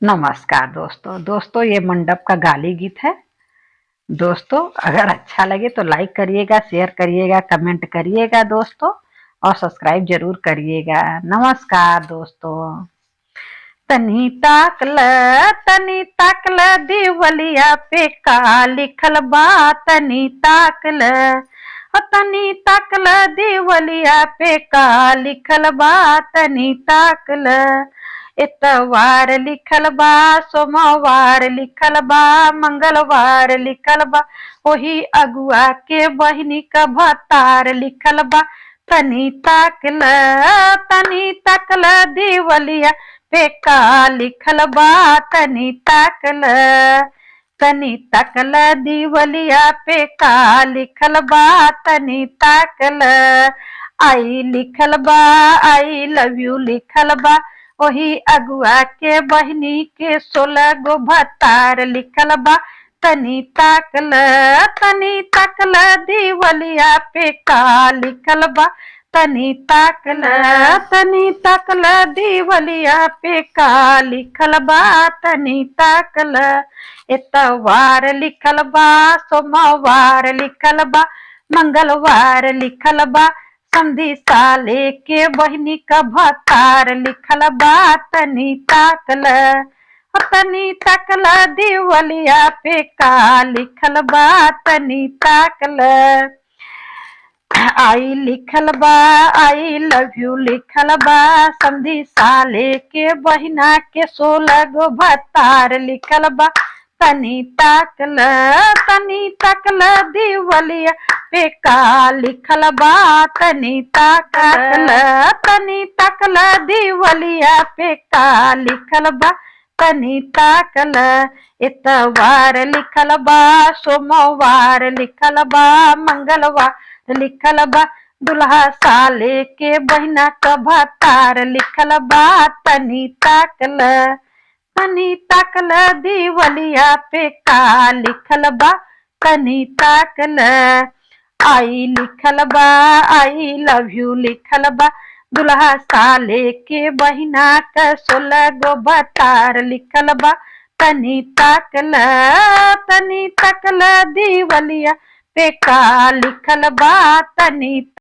नमस्कार दोस्तों ये मंडप का गाली गीत है। दोस्तों अगर अच्छा लगे तो लाइक करिएगा, शेयर करिएगा, कमेंट करिएगा दोस्तों, और सब्सक्राइब जरूर करिएगा। नमस्कार दोस्तों। तनी ताकल दिवलिया पे का लिखल बा। तनी ताकल दिवलिया पे का लिखल बा। तनी ताकल इतवार लिखल बा, सोमवार लिखल बा, मंगलवार लिखल बा, वही अगुआ के बहिनी का भतार लिखल बा। तनी ताकल दिवलिया पे का लिखल बा। तनी ताकल दिवलिया पे का लिखल बा। तनी ताकल आई लिखल बा, आई लव यू लिखल बा, वही अगुआ के बहिनी के 16 गो भतार लिखल बा। तनी ताकल दिवलिया पे का लिखल बा। तनी ताकल दिवलिया पे का लिखल बा। तनी ताकल इतवार लिखल बा, सोमवार लिखल बा, मंगलवार लिखल बा, संधि साले के बहिनी का भतार लिखल बा। तनी ताकल दिवलिया पे का लिखल बा। तनी ताकल आई लिखल बा, आई लव यू लिखल बा, संधि साले के बहिना के 16 गो भतार लिखल बा। तनी ताकल दिवलिया पे का लिखल बा। तनी ताकल दिवलिया पे का लिखल बा। तनी ताकल इतवार लिखल बा, सोमवार लिखल बा, मंगलवार लिखल बा, दुल्हा साले के बहिना का भतार लिखल बा। तनी ताकल दिवलिया पे का लिखल बा। तनी ताकल आई लिखल बा, आई लव यू लिखल बा, दुल्हा साले के बहिना का 16 गो भतार लिखल बा। तनी ताकल दिवलिया पे का लिखल बा। तनी